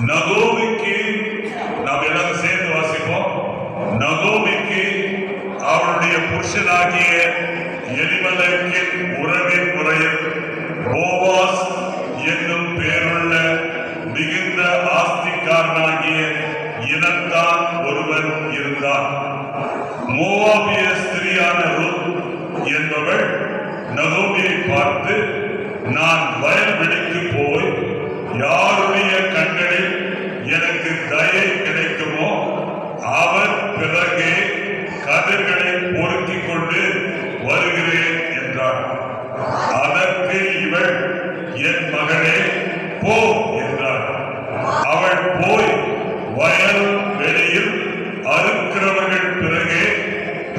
நகோமிக்கு நாம் எல்லாரும் சேர்ந்து வாசிப்போம். நகோமிக்கு அவருடைய புருஷனாகிய எலிமெலெக்கின் உறவின் முறையில் போவாஸ் என்னும் பேருள்ள மிகுந்த ஆஸ்திக்காரனாகிய இனத்தான் ஒருவன் இருந்தான். மோவாபிய ஸ்திரியான ரூத் என்பவள் நகோமியை பார்த்து, நான் வயல்வெளிக்கு போய் யாருடைய கண்களில் எனக்கு தயை கிடைக்குமோ அவர் பிறகே கதிர்களை பொறுக்கிக் கொண்டு வருகிறேன் என்றார். அதற்கு இவள், என் மகனே போ என்றார். அவள் போய் வயல் வெளியில் அறுக்கிறவர்கள் பிறகே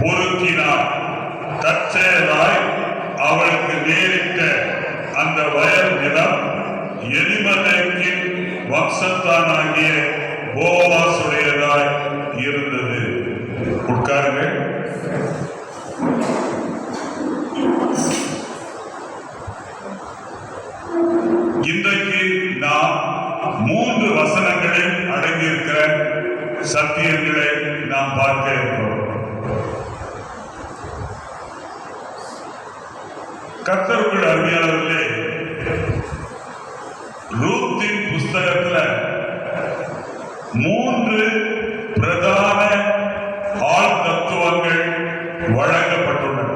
பொறுக்கினார். தற்செயலாய் அவளுக்கு நேரிட்ட அந்த வயல் நிலம் எலிமெலெக்கின் வம்சத்தானாகிய போவாசுடையதாய் இருந்தது. உட்காருங்கள். இன்றைக்கு நாம் 3 வசனங்களில் அடங்கியிருக்கிற சத்தியங்களை நாம் பார்க்க இருக்கிறோம். கர்த்தருக்குள் அருமையானவர்களே, ரூத்தின் புஸ்தகத்துல 3 பிரதான ஆள் தத்துவங்கள் வழங்கப்பட்டுள்ளன.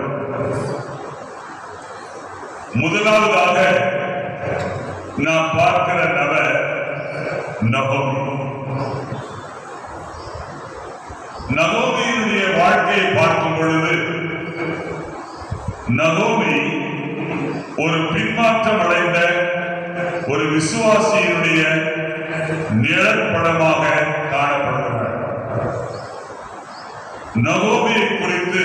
முதலாவதாக நாம் பார்க்கிற நபர் நகோமி. நகோமியினுடைய வாழ்க்கையை பார்க்கும் பொழுது நகோமி ஒரு பின்மாற்றம் அடைந்த ஒரு விசுவாசியினுடைய நிழற்படமாக காணப்படுகிறார். நகோமியை குறித்து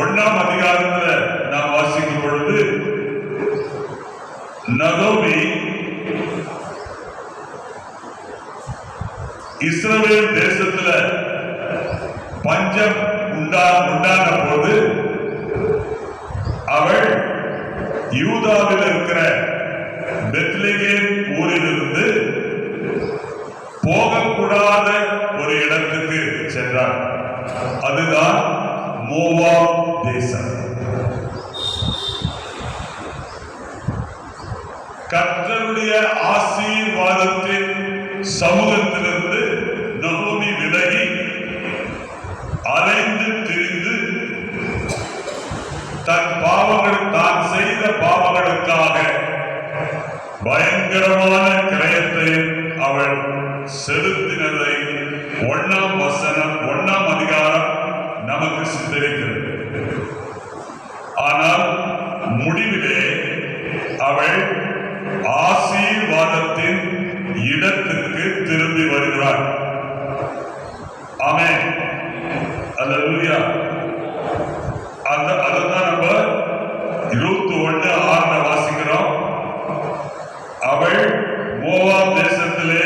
1ஆம் அதிகாரத்தில் நாம் வாசிக்கும் பொழுது, நகோமி இஸ்ரவேல் தேசத்துல பஞ்சம் உண்டான போது அவள் யூதாவில் இருக்கிற பெத்லெகேம் ஊரிலிருந்து போகக்கூடாத ஒரு இடத்துக்கு சென்றார். அதுதான் மோவாப் தேசம். கர்த்தருடைய ஆசீர்வாதத்தின் சமூகத்திலிருந்து நகோமி விலகி அலைந்து திரிந்து தான் செய்த பாவங்களுக்காக பயங்கரமான கிரயத்தை அவள் செலுத்தினதை 1ஆம் வசனம் 1ஆம் அதிகாரம் நமக்கு சித்தரிக்கிறது. ஆனால் முடிவிலே அவள் ஆசீர்வாதத்தின் இடத்துக்கு திரும்பி வருகிறார். ஆமென், அல்லேலூயா. அதுதான் நம்ம 21:6 வாசிக்கிறோம். அவள் மோவாப் தேசத்திலே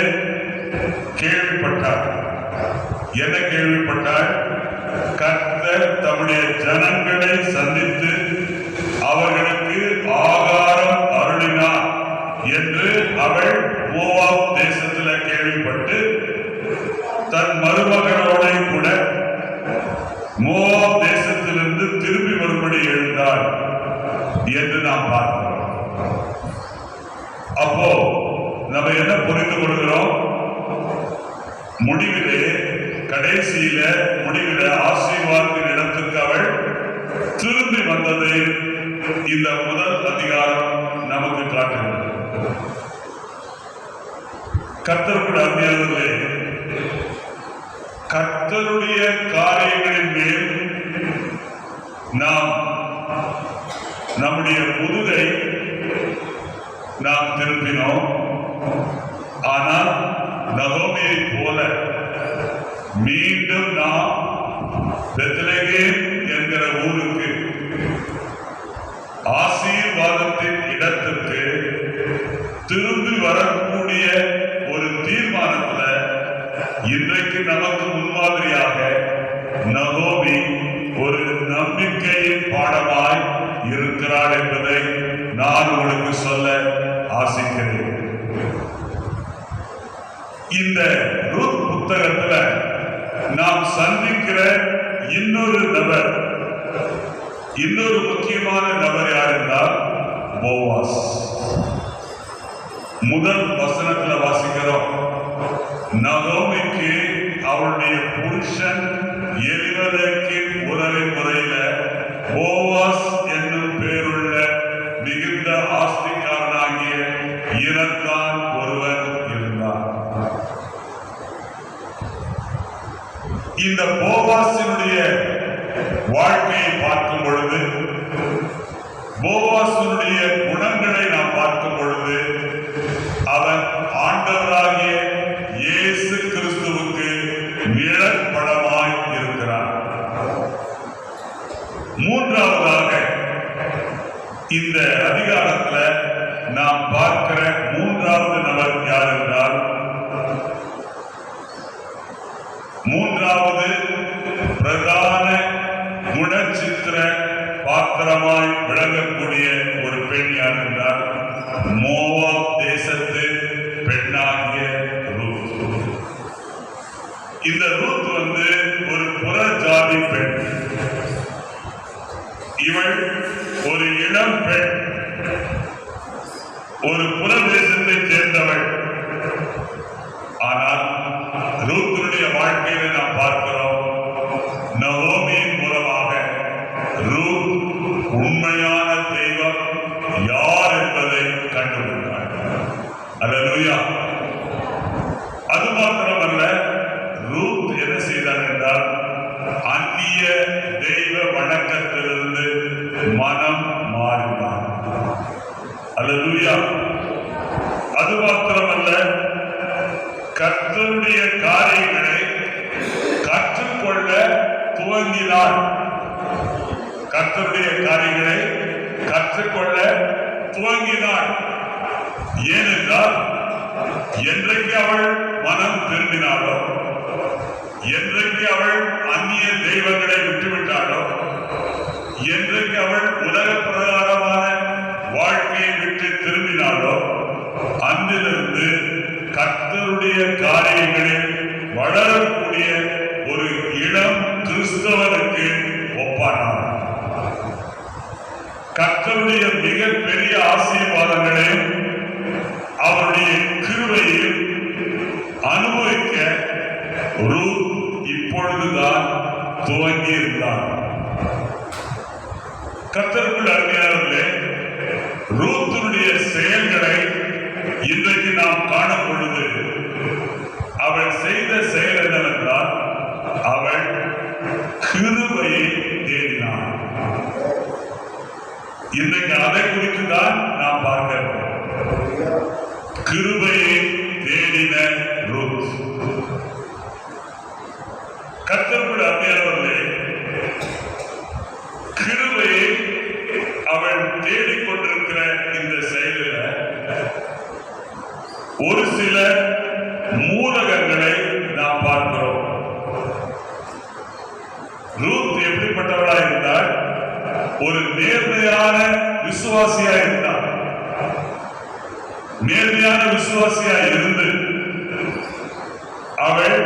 கேள்விப்பட்டார். என்ன கேள்விப்பட்டார்? கர்த்தர் தம்முடைய ஜனங்களை சந்தித்து அவர்களுக்கு ஆகாரம் அருளினார் என்று அவள் மோவாப் தேசத்தில் கேள்விப்பட்டு தன் மருமகனோட கூட மோவாப் தேசத்திலிருந்து திரும்பி வரும்படி எழுந்தாள் என்று நாம் பார்க்கிறோம். அப்போ நம்ம என்ன புரிந்து கொள்கிறோம்? முடிவிலே முடிவில ஆசீர்வாதத்தின் இடத்துக்கு அவள் திரும்பி வந்ததை இந்த முதல் அதிகாரம் நமக்கு காட்டுகிறது. கர்த்தருக்குள் அருமையானவர்களே, கர்த்தருடைய காரியங்களின் மேல் நாம் நம்முடைய முதுகை நாம் திருப்பினோம். ஆனால் நகோமியை போல மீண்டும் நாம் பெத்லெகேம் என்கிற ஊருக்கு, ஆசீர்வாதத்தின் இடத்துக்கு திரும்பி வரக்கூடிய ஒரு தீர்மானத்துல இன்றைக்கு நமக்கு முன்மாதிரியாக நகோமி ஒரு நம்பிக்கையின் பாடமாய் இருக்கிறாள் என்பதை நான் உங்களுக்கு சொல்ல ஆசைக்கிறேன். இந்த ரூத் புத்தகத்துல நாம் சந்திக்கிற இன்னொரு நபர், இன்னொரு முக்கியமான நபர் யார் என்றால் போவாஸ். முதல் வசனத்துல வாசிக்கிறோம், நகோமிக்கு அவருடைய புருஷன் எலிமெலேக்கின் உறவின் முறையில போவாஸ் என்னும் பேருள்ள மிகுந்த ஆஸ்திகாரனாகிய இனத்தான் ஒருவன் இருந்தார். இந்த போவாசினுடைய வாழ்க்கையை பார்க்கும் பொழுது, போவாசினுடைய குணங்களை நாம் பார்க்கும் பொழுது, அவன் ஆண்டவராகிய இயேசு கிறிஸ்துவுக்கு நிழற்படமாய் இருக்கிறான். மூன்றாவதாக இந்த அதிகாரத்துல நாம் பார்க்கிற மூன்றாவது நபர் யார் என்றால், மூன்றாவது பிரதான குணச்சித்திர பாத்திரமாய் விளங்கக்கூடிய ஒரு பெண் யார் என்றால் மோவாப் தேசத்து பெண்ணாகிய ரூத். இந்த ரூத் ஒரு புற ஜாதி பெண். இவள் ஒரு இளம் பெண், ஒரு புற தேசத்தை சேர்ந்தவள். ஆனால் ரூத்துடைய வாழ்க்கையில நாம் பார்க்கிறோம், நகோமியின் மூலமாக ரூத் உண்மையான தெய்வம் யார் என்பதை கண்டுபிடித்தார். அல்லேலூயா. அது மாத்திரமல்ல, ரூத் என்ன செய்தார் என்றால் அந்நிய தெய்வ வணக்கத்திலிருந்து மனம் மாறினார். அல்லேலூயா. அது மாத்திரமல்ல, கர்த்தருடைய காரியங்களை கற்றுக்கொள்ள துவங்கினார். கர்த்தருடைய காரியங்களை கற்றுக்கொள்ள துவங்கினார். ஏனென்றால் என்றைக்கு அவள் மனம் திரும்பினாளோ, என்றைக்கு அவள் அந்நிய தெய்வங்களை விட்டுவிட்டாளோ, என்றைக்கு அவள் உலக பிரகாரமான வாழ்க்கையை விட்டு திரும்பினாளோ, அன்றிலிருந்து கர்த்தருடைய காரியங்களில் வளரக்கூடிய ஒரு இளம் கிறிஸ்தவனுக்கு ஒப்பானார். கர்த்தருடைய மிகப்பெரிய ஆசீர்வாதங்களையும் அவருடைய கிருபையையும் அனுபவிக்க ரூத் இப்பொழுதுதான் துவங்கி இருந்தார். கர்த்தருக்குள் அருமையானவர்களே, ரூத்தினுடைய செயல்களை இன்றைக்கு நாம் காணும் பொழுது அவள் செய்த செயல் என்னவென்றால் அவள் கிருபையை தேடினாள். இன்றைக்கு அதை குறித்து தான் நாம் பார்க்கிறோம். கிருபையை தேடின ரூத். கர்த்தருக்குள் அருமையானவர்களே, கிருபையை அவள் தேடிக்கொண்டிருக்கிற இந்த செயலில் ஒரு சில மூலகங்களை நாம் பார்க்கிறோம். ரூத் எப்படிப்பட்டவளா இருந்தால் ஒரு நேர்மையான விசுவாசியா இருந்தார். நேர்மையான விசுவாசியா இருந்து அவள்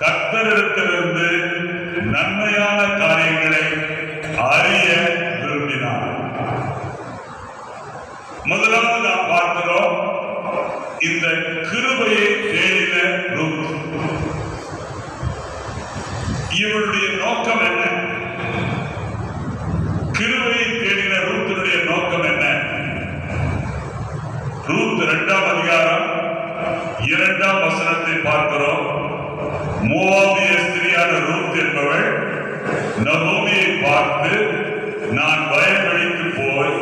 கர்த்தரிடத்திலிருந்து நன்மையான காரியங்களை அறிய விரும்பினார். முதலாவது நாம் பார்க்கிறோம், இந்த கிருபையை தேடின ரூத். இவருடைய நோக்கம் என்ன? கிருபையை தேடின ரூத்தினுடைய நோக்கம் என்ன? ரூத் 2ஆம் அதிகாரம் 2ஆம் வசனத்தை பார்க்கிறோம். மோவாபிய ஸ்திரியான ரூத் என்பவள் நகோமியை பார்த்து, நான் பயமளித்து போய்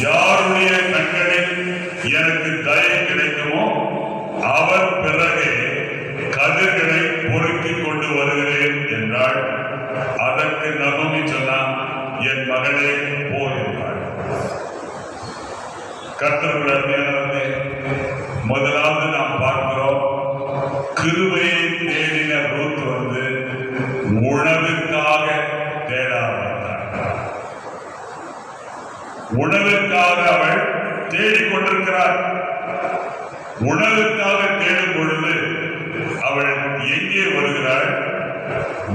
யாருடைய கண்களில் எனக்கு தயை கிடைக்குமோ அவர் பிறகே கதிர்களை பொறுக்கிக் கொண்டு வருகிறேன் என்றாள். அதற்கு நகோமி சொன்னான், என் மகளே போ என்றாள். கர்த்தருக்குள் அருமையானவர்களே, முதலாவது நாம் பார்க்கிறோம், கிருபையை தேடின ரூத் உணவுக்காக தேட ஆரம்பித்தாள். உணவுக்காக அவள் தேடிக்கொண்டிருக்கிறார். உணவுக்காக தேடும் பொழுது அவள் எங்கே வருகிறாள்?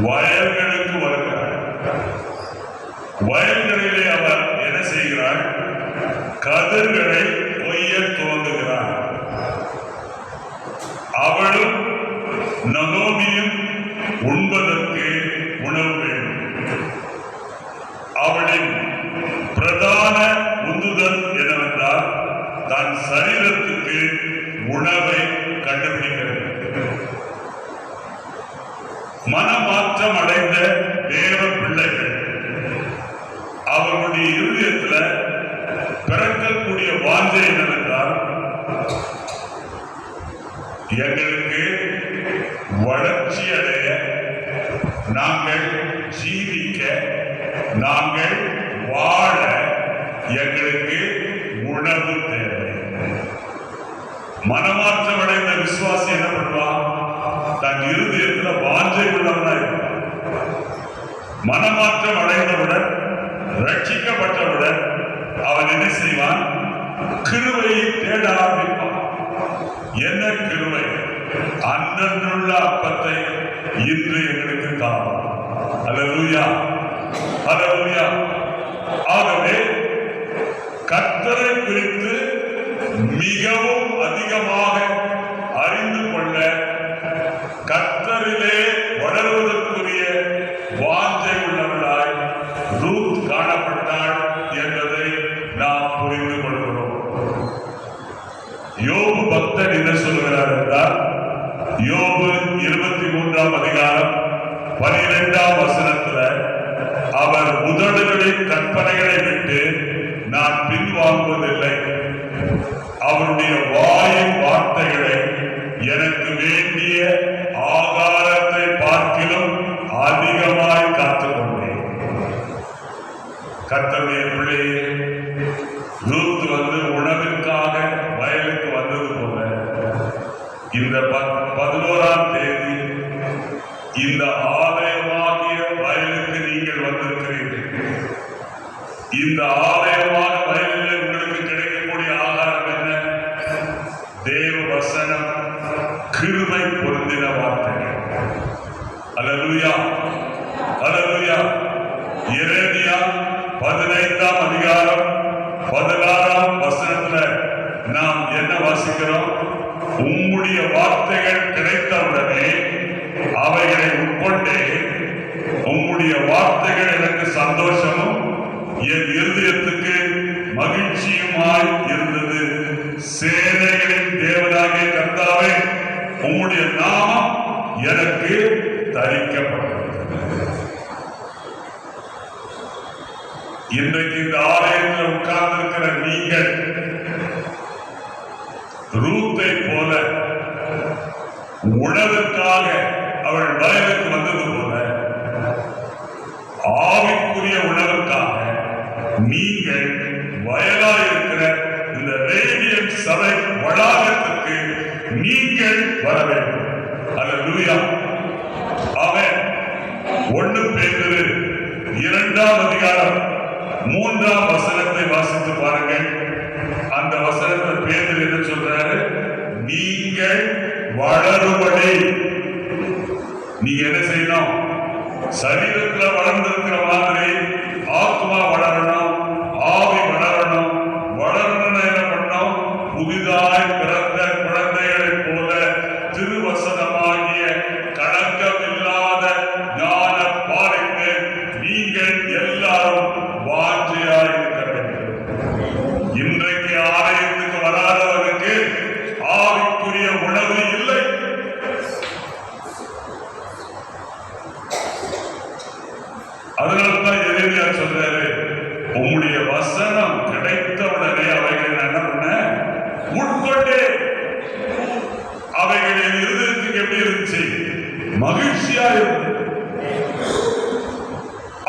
வயல்களுக்கு வருகிறாள். வயல்களிலே அவர் என்ன செய்கிறாள்? கதிர்களை கொய்ய துவங்குகிறார். அவளும் நகோமியும் உண்பதற்கு உணவு வேண்டும். அவளின் பிரதான உந்துதல் என்னவென்றால் தன் சரீரத்துக்கு உணவை கண்டுபிடிக்கிறது. மனமாற்றம் அடைந்த தேவ பிள்ளைகள் அவர்களுடைய இருதயத்தில் பிறக்கக்கூடிய வாஞ்சை என்னவென்றால் எங்களுக்கு வளர்ச்சி அடைய, நாங்கள் ஜீவிக்க, நாங்கள் வாழ எங்களுக்கு உணவு தேவை. மனமாற்றம் அடைந்த விசுவாசி என்ன பண்ணுவான்? தன் இருதயத்தில் வாஞ்சை உள்ளவனாய் இருப்பான். மனமாற்றம் அடைந்தவுடன், ரட்சிக்கப்பட்டவுடன் அவன் என்ன செய்வான்? கிருபையை தேட ஆரம்பிப்பான். என்ன கிருபை? அன்றன்றுள்ள அப்பத்தை இன்று எங்களுக்கு தாரும். அல்லேலூயா, அல்லேலூயா. ஆகவே கர்த்தரை குறித்து மிகவும் அதிகமாக அறிந்து கொள்ள, கர்த்தரிலே வளர்வதற்குரிய வாஞ்சை உள்ளவர்களாய் ரூத் காணப்பட்டாள் என்பதை நாம் புரிந்து கொள்கிறோம். யோபு பக்தன் என்ன சொல்கிறார் என்றால், யோபு 23ஆம் அதிகாரம் 12ஆம் வசனத்துல அவர் உதடுகளின் கற்பனைகளை விட்டு நான் பின்வாங்குவதில்லை, அவருடைய வாயின் வார்த்தைகளை எனக்கு வேண்டிய ஆகாரத்தை பார்க்கிலும் அதிகமாய் காத்துக்கொண்டேன். கர்த்தருடைய பிள்ளையே, ரூத் உணவிற்காக வயலுக்கு வந்தது போல இந்த 11ஆம் தேதி இந்த ஆலயமாகிய வயலுக்கு நீங்கள் வந்திருக்கிறீர்கள். இந்த ஆலயமாக வயலில் உங்களுக்கு கிடைக்கக்கூடிய ஆகாரம் என்ன? தேவ வசனம், கிருபை பொருந்தின வார்த்தைகள். அல்லேலூயா, அல்லேலூயா. எரேமியா 15ஆம் அதிகாரம் 16ஆம் வசனத்துல நாம் என்ன வாசிக்கிறோம்? உம்முடைய வார்த்தைகள் கிடைத்தவுடனே அவைகளை உட்கொண்டே, உம்முடைய வார்த்தைகள் எனக்கு சந்தோஷமும் என் இருதயத்துக்கு மகிழ்ச்சியுமாய் இருந்தது. சேனைகளின் தேவனாகிய கர்த்தாவே, உம்முடைய நாமம் எனக்கு தரிக்கப்பட்டது. இன்றைக்கு இந்த ஆலயத்தில் உட்கார்ந்திருக்கிற நீங்கள் ரூத்தை போல உணவுக்காக அவள் வயலுக்கு வந்தது போல ஆவிக்குரிய உணவுக்காக நீங்கள் வயலாயிருக்கிற இந்த ரேடியன்ட் சபை வளாகத்துக்கு நீங்கள் வர வேண்டும். அல்லேலூயா. ஆமென். 1 பேதுரு 2ஆம் அதிகாரம் 3ஆம் வசனத்தை வாசித்து பாருங்கள். அந்த வசனத்தை பேதுரு என்ன சொல்றாரு? நீங்கள் வளரும்படி நீங்க என்ன செய்யணும்? சரீரத்துல வளர்ந்திருக்கிற மாதிரி ஆத்மா வளரணும், ஆவி வளரணும். வளரணும்னு என்ன பண்ணணும்? புதிதாய் பிறந்த குழந்தைகளைப் போல திருவசனமாகிய கலக்கமில்லாத ஞான பாறைக்கு நீங்கள் எல்லாரும் வாஞ்சையாய் இருக்க வேண்டும். இன்றைக்கு ஆலயத்துக்கு வராதவருக்கு ஆவிக்குரிய உணவு இல்லை. அதனால்தான் எரேமியா சொல்றாரு, உம்முடைய வசனம் கிடைத்தவுடனே அவைகளை என்ன பண்ண? உட்கொண்டே. அவைகளின் இருதயத்துக்கு எப்படி இருந்துச்சு? மகிழ்ச்சியா இருக்கு.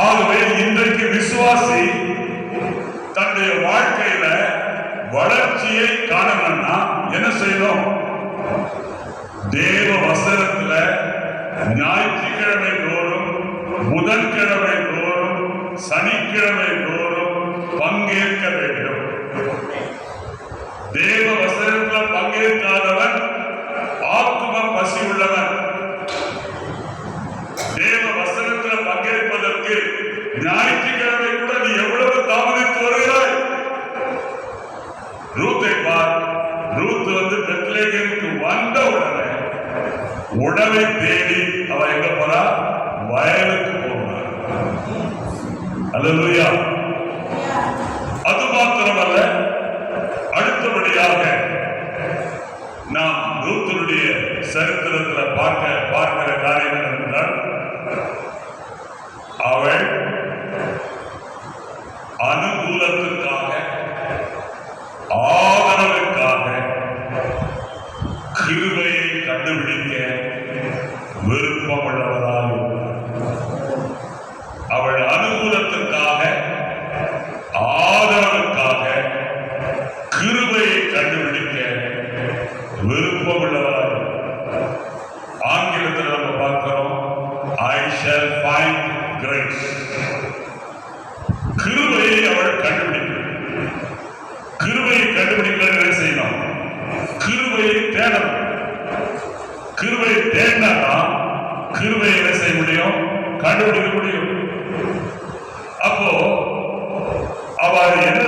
ஆகவே இன்றைக்கு விசுவாசி தன்னுடைய வாழ்க்கையில வளர்ச்சியை காணணும்னா என்ன செய்யணும்? தேவ வசனத்துல ஞாயிற்றுக்கிழமை தோறும், புதன்கிழமை தோறும், சனிக்கிழமை தோறும் பங்கேற்க வேண்டும். தேவ வசனத்துல பங்கேற்காத ரூத் வந்து பெத்லகேமுக்கு வந்த உடனே உணவை தேடி அவ எங்க போறா? வயலுக்கு போகிறார். அல்லேலூயா. அது மாத்திரமல்ல, அடுத்தபடியாக நாம் ரூத்தினுடைய சரித்திரத்தில் பார்க்கிற காரியம் என்னவென்றால், அவள் அனுகூலத்துக்காக, ஆதரவுக்காக, கிருபையை கண்டுபிடிக்க விருப்பம் உள்ளவராக, அவள் அனுகூலத்துக்காக, ஆதரவுக்காக, கிருபையை கண்டுபிடிக்க விருப்பம் உள்ளவராக. ஆங்கிலத்தில் நம்ம பார்க்கிறோம், I shall find grace. கிருபையை அவள் கண்டுபிடிக்கிறார். கிருபையை கண்டுபிடிக்க என்ன செய்யணும்? கிருபையை தேடணும். கிருபையை தேடினா கிருபையை என்ன செய்ய முடியும்? கண்டுபிடிக்க முடியும். அப்போ அவள் என்ன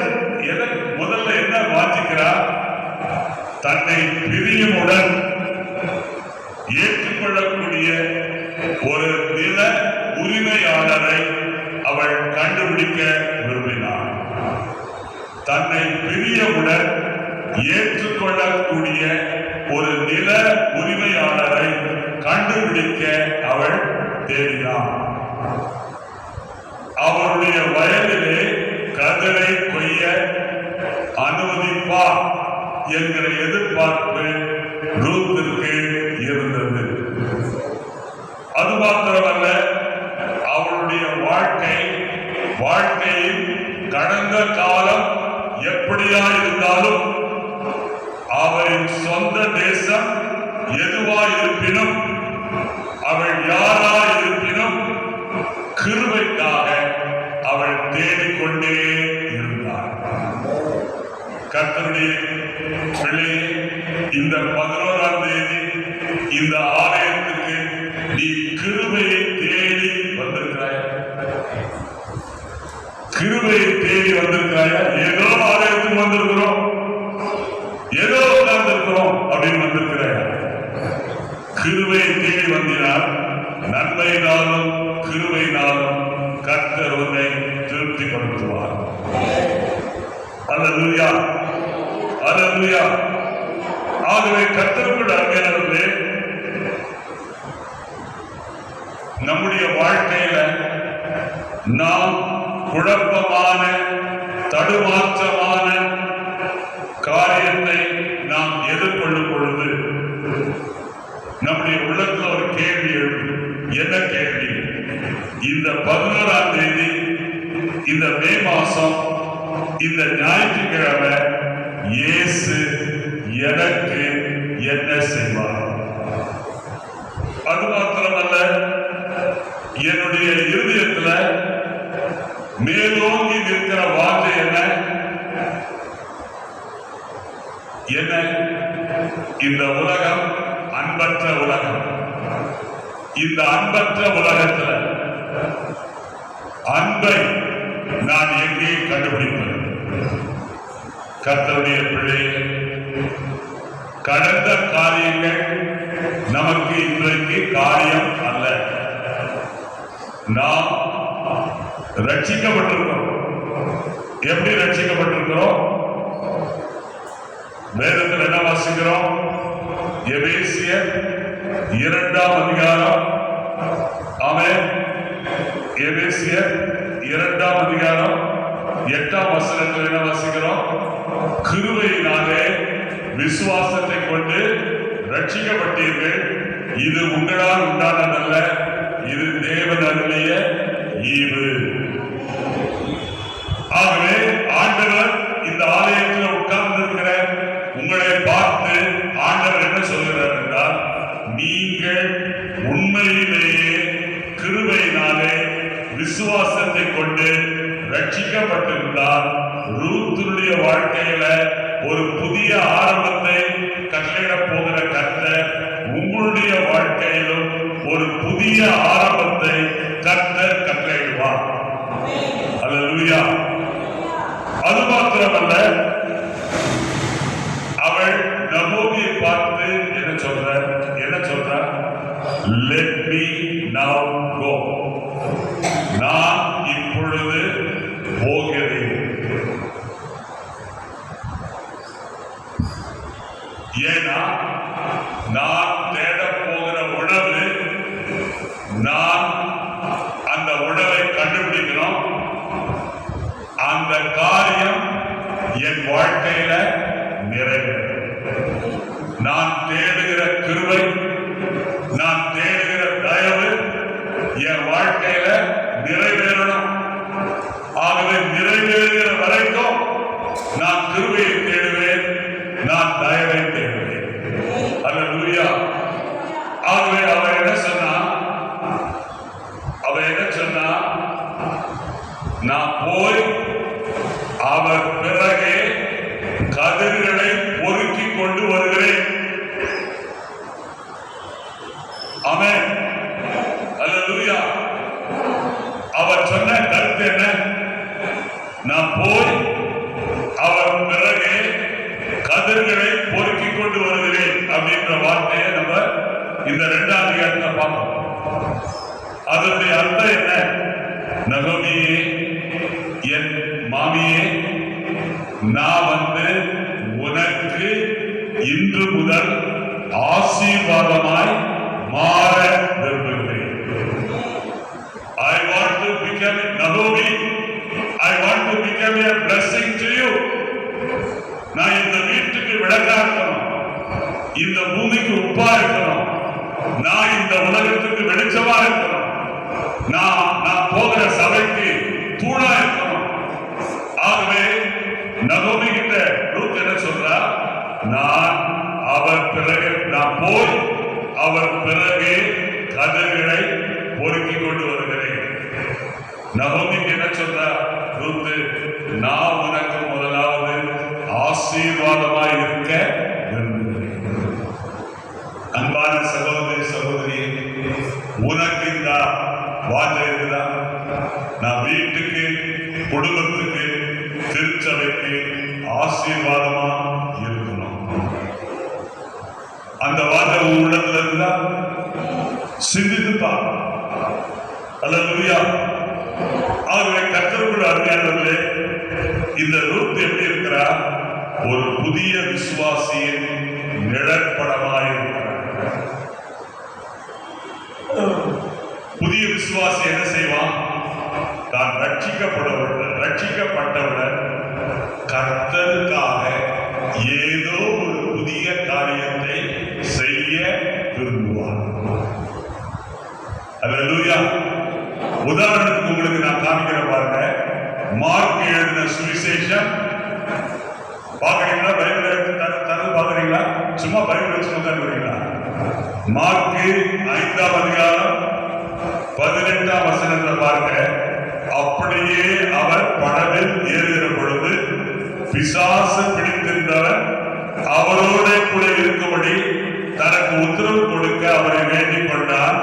முதல்ல என்ன வாஞ்சிக்கிறார்? தன்னை பிரியமுடன் ஏற்றுக்கொள்ளக்கூடிய ஒரு நில உரிமையாளரை அவள் கண்டுபிடிக்க விரும்பினார். தன்னை பிரியமுடன் ஏற்றுக்கொள்ளக்கூடிய ஒரு நில உரிமையாளரை கண்டுபிடிக்க அவள் தேடினார். அவருடைய வயலிலே கதிரை கொய்ய அனுமதிப்பார் என்கிற எதிர்பார்ப்பு ரூத்திற்கு இருந்தது. அது மாத்திரமல்ல, அவளுடைய வாழ்க்கையில் கடந்த காலம் எப்படியா இருந்தாலும், அவரின் சொந்த தேசம் எதுவா இருப்பினும், அவள் யாரா இருப்பினும், கிருபைக்காக அவள் தேடிக்கொண்டே இருந்தார். கர்த்தருடைய பிள்ளையே, இந்த 11ஆம் தேதி இந்த ஆலயத்துக்கு நீ கிருபையை தேடி வந்திருக்கிறாய். கிருபையை தேடி வந்திருக்கிறாயா? ஏதோ ஆலயத்துக்கு வந்திருக்கிறோம், ஏதோ உட்கார்ந்திருக்கிறோம் அப்படின்னு வந்திருக்கிறாயா? கிருபையை தேடி வந்தினால் நன்மையினாலும் கிருபையினாலும் கர்த்தர் உன்னை திருப்திப்படுத்துவார். அல்லேலூயா, அல்லேலூயா. ஆகவே கர்த்தருக்குள் அருமையானவர்களே, நம்முடைய வாழ்க்கையில நாம் குழப்பமான, தடுமாற்றமான காரியத்தை நாம் எதிர்கொள்ளும் பொழுது நம்முடைய உள்ளத்துல ஒரு கேள்வி எழும். என்ன கேள்வி? இந்த 11ஆம் தேதி, இந்த மே மாசம், இந்த ஞாயிற்றுக்கிழமை இயேசு எனக்கு என்ன செய்வார்? அது மாத்திரமல்ல, என்னுடைய இருதயத்துல மேலோங்கி நிற்கிற வார்த்தை என்ன? இந்த உலகம் அன்பற்ற உலகம். இந்த அன்பற்ற உலகத்துல அன்பை நான் எங்கே கண்டுபிடிப்பேன்? கர்த்தருடைய பிள்ளையே, கடந்த காரியங்கள் நமக்கு இன்றைக்கு காரியம் அல்ல. நாம் ரட்சிக்கப்பட்டிருக்கிறோம். எப்படி ரட்சிக்கப்பட்டிருக்கிறோம்? வேதத்தில் என்ன வாசிக்கிறோம்? எபேசியர் 2ஆம் அதிகாரம். ஆமென். எபேசியர் 2ஆம் அதிகாரம் 8ஆம் வசனத்தில் என்ன வாசிக்கிறோம்? கிருபையினாலே விசுவாசத்தை கொண்டு ரட்சிக்கப்பட்டீர்கள். இது உங்களால் உண்டானதல்ல, இது தேவன் அருளிய ஈவு. ஆகவே ஆண்டவர் இந்த ஆலயத்தில் உட்கார்ந்து இருக்கிற உங்களை பார்த்து ஆண்டவர் என்ன சொல்கிறார் என்றால், நீங்கள் உண்மையிலேயே கிருபையினாலே விசுவாசத்தை கொண்டு ரட்சிக்கப்பட்டிருந்தால், ரூத்துடைய வாழ்க்கையில ஒரு புதிய ஆரம்பத்தை கட்டளையிட போகிற கர்த்தர் உங்களுடைய வாழ்க்கையிலும் ஒரு புதிய ஆரம்பத்தை கர்த்தர் கட்டளையிடுவார். அல்லேலூயா. அது மாத்திரமல்ல, அவள் ஏன்னா நான் தேட போகிற உணவு, நான் அந்த உணவை கண்டுபிடிக்கணும். அந்த காரியம் என் வாழ்க்கையில நிறைவேறும். நான் தேடுகிற கிருபை, நான் தேடுகிற தயவு என் வாழ்க்கையில நிறைவேறணும். ஆகவே நிறைவேறுகிற வரைக்கும் நான் கிருபையை தேடுவேன், நான் தயவை தேடுவேன். அல்லேலூயா. ஆகவே அவ என்ன சொன்னா, நான் போய் அவர் பிறகே கதிர்களை பொறுக்கி கொண்டு வருகிறேன். ஆமென். அல்லேலூயா. அவர் சொன்ன கருத்து என்ன? நான் போய் அவர் பிறகே கதிர்களை பொறுக்கி கொண்டு வருகிறேன் அப்படின்ற வார்த்தையை நம்ம இந்த 2ஆம் அதிகாரத்தை பார்ப்போம். அதனுடைய அர்த்தம் என்ன? நகோமியே, என் மாமியே, நான் உனக்கு இன்று முதல் ஆசீர்வாதமாய் மாற விரும்புகிறேன். I want to become Naomi. I want to become a blessing to you. நான் இந்த வீட்டுக்கு விளக்கா இருக்கணும், இந்த பூமிக்கு உப்பா இருக்கணும், நான் இந்த உலகத்துக்கு வெளிச்சமா இருக்கணும், நான் போகிற சபைக்கு தூணா இருக்கணும். ஆகவே நகோமி கிட்ட ரூத் என்ன சொல்றா? நான் போய் அவர் பிறகு கதிர்களை பொறுக்கி கொண்டு வருகிறேன். நகோமிக்கு என்ன சொல்றா ரூத்? நான் உனக்கு முதலாவது ஆசீர்வாதமாய் இருக்க விரும்புகிறேன். அன்பான சகோதரி சகோதரி, உனக்கு இந்த வார்த்தை இருக்குதா? நான் வீட்டுக்கு, குடும்பத்துக்கு, திருச்சபைக்கு ஆசீர்வாதமா இருக்கணும். அந்த வார்த்தை உள்ளத்துல இருந்தா சிந்தித்துப்பா. அல்லேலூயா. ஆகவே கர்த்தருக்குள் அருமையானவர்களே, இந்த ரூத் எப்படி இருக்கிறா? ஒரு புதிய விசுவாசியின் நிழற்படமாய் இருக்கிறார். புதிய விசுவாசி என்ன செய்வான்? தான் ரட்சிக்கப்பட்டவுடன் கர்த்தருக்காக ஏதோ ஒரு புதிய காரியத்தை செய்ய விரும்புவான். அல்லேலூயா. உதாரணத்துக்கு உங்களுக்கு நான் காமிக்கிற பாருங்க. மார்க் எழுதின சுவிசேஷம் பாக்குறீங்களா? பைபிள் தரது பாக்குறீங்களா? சும்மா பைபிள் வச்சு உட்காந்துறீங்களா? மார்க் 5ஆம் அதிகாரம் 18ஆம் வசனத்தை பாருங்க. அப்படியே அவர் படவில் ஏறுகிற பொழுது பிசாசு பிடித்திருந்தவர் அவரோட கூட இருக்கும்படி தனக்கு உத்தரவு கொடுக்க அவரை வேண்டிக் கொண்டார்.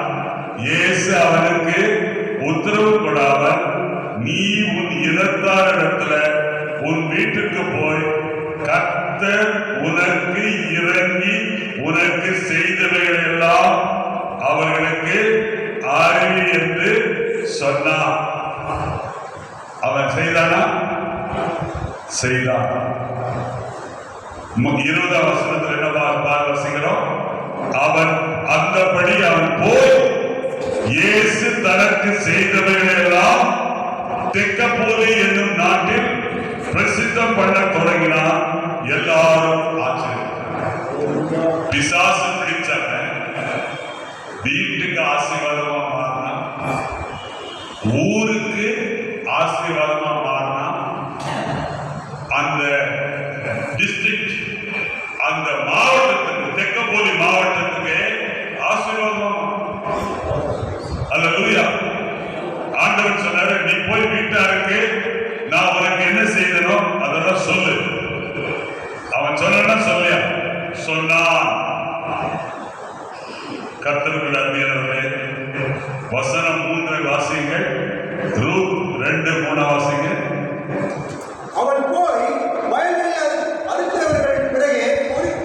இயேசு அவனுக்கு உத்தரவு கொடாமல், நீ உன் இனத்தாரிடத்துல உன் வீட்டுக்கு போய் கர்த்தர் உனக்கு இறங்கி உனக்கு செய்தவைகள் எல்லாம் அவர்களுக்கு அறிவி என்று சொன்னான். அவன் செய்தானா? செய்தான். 20ஆம் வசனத்தில் என்ன வாசிக்கிறோம்? அவன் அந்தபடி அவன் போய் இயேசு தனக்கு செய்தவைகளை எல்லாம் தெக்கப்போலி என்னும் நாட்டில் பிரசித்தம் பண்ண தொடங்கினான். எல்லாரும் ஆச்சரியம். பிசாசு பிடிச்சவன் வீட்டுக்கு ஆசீர்வாதமா மாறினா, ஊருக்கு ஆசீர்வாதமா மாறினா, அந்த டிஸ்ட்ரிக்ட், அந்த மாவட்டத்துக்கு, தெக்கப்போலி மாவட்டத்துக்கு ஆசீர்வாதமா. அல்லேலூயா. ஆண்டவர் சொன்னாரு, நீ போய் வீட்டாருக்கு நான் உனக்கு என்ன செய்தனோ அதெல்லாம் சொல்லு. அவன் சொன்னா சொல்லியா? சொன்னான். கர்த்தருக்குள் அருமையானவர்களே, வசனம் 3 வாசிங்கள். ரூத் 2:3 வாசிங்க. அவன் போய் வயல்களில் அறுக்கிறவர்கள் பிறகே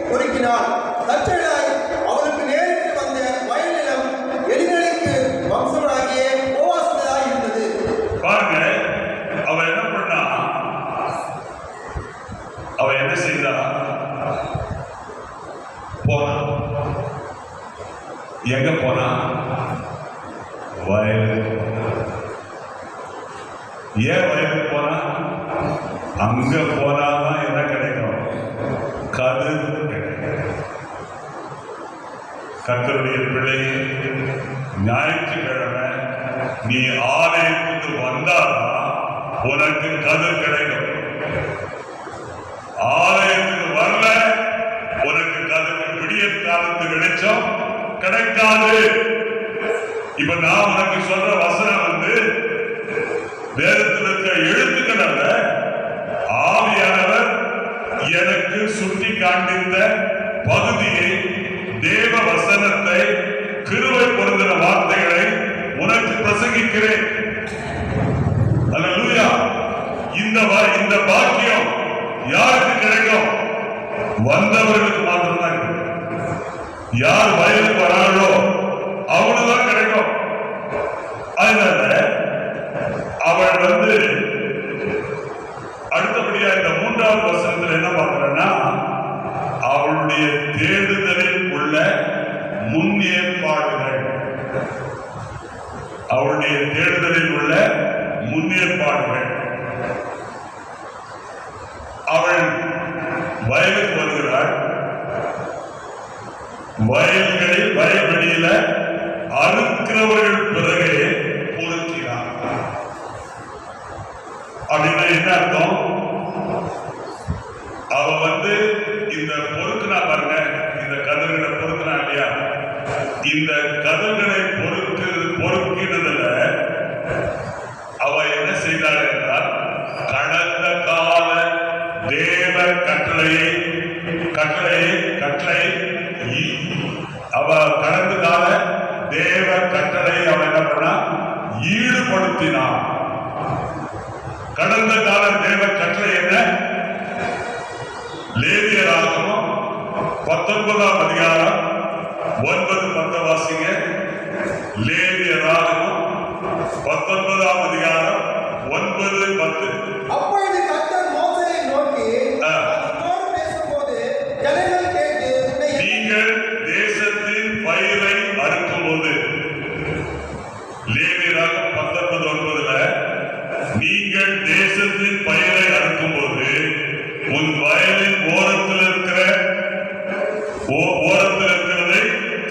பொறுக்கினான். தற்செயலாய் அவனுக்கு நேரிட்டு வந்த வயல் நிலம் எலிமெலேக்கு வம்சமாகிய போவாசுடையதாய் இருந்தது. பாருங்க, அவன் என்ன பண்ணா? அவன் என்ன செய்தா? எங்க போனா? வயலுக்கு போனா. ஏன் வயலுக்கு போனா? அங்க போனாதான் என்ன கிடைக்கும்? கதிர் கிடைக்கும். கர்த்தருடைய பிள்ளையே, ஞாயிற்றுக்கிழமை நீ ஆலயத்துக்கு வந்தாதான் உனக்கு கதிர் கிடைக்கும். ஆலயத்துக்கு வரல, உனக்கு கதிர் விடிய காலத்து வெளிச்சம் கிடைக்காது. இப்ப நான் உனக்கு சொல்ற வசனம் வேதத்தில் இருக்கிற எழுத்துக்கள் அல்ல, ஆவியானவர் எனக்கு சுட்டி காண்பித்த பகுதியை, தேவ வசனத்தை, கிருபை பொருந்தின வார்த்தைகளை உனக்கு பிரசங்கிக்கிறேன். அல்லேலூயா. இந்த பாக்கியம் யாருக்கு கிடைக்கும்? வந்தவர்களுக்கு மாத்திரம்தான் கிடைக்கும். யார் வயலுக்கு வராங்களோ அவனுதான் கிடைக்கும். அதனால அவள் அடுத்தபடியா இந்த 3வது வசனத்தில் என்ன பார்க்கிறேன்னா, அவளுடைய தேடுதலில் உள்ள முன்னேற்பாடுகள். அவளுடைய தேடுதலில் உள்ள முன்னேற்பாடுகள். அவள் வயலுக்கு வருகிறாள். வயல்வெளியில அறுக்கிறவர்கள் பிறகு பொறுக்கிறார். அப்படின்னா என்ன அர்த்தம்? அவ இந்த பொறுக்குனா பாருங்க, இந்த கதிர்களை பொறுக்குனா இல்லையா, இந்த கதிர்களை பொறுக்கிறதுல அவ என்ன செய்தாள் என்றால், கடந்த கால தேவ கட்டளை அவ கடந்த கால தேவ கட்டளை அவ என்ன பண்ணா? ஈடுபடுத்தினான். கடந்த கால தேவ கட்டளை என்ன? லேவியராகமம் 19ஆம் அதிகாரம் 9-10 வாசிங்க. லேவியராகமம் 19ஆம் அதிகாரம் 9-10. அப்பொழுது கர்த்தர் மோசேயை நோக்கி, பேசும்போது ஜனங்கள் கேட்டு, நீங்கள் தேசத்தின் பயிரை அறுக்கும்போது, லேவியராகமம் 19:9, நீங்கள் தேசத்தின் பயிரை அறுக்கும்போது உன் வயலின் ஓரத்தில் இருக்கிறதை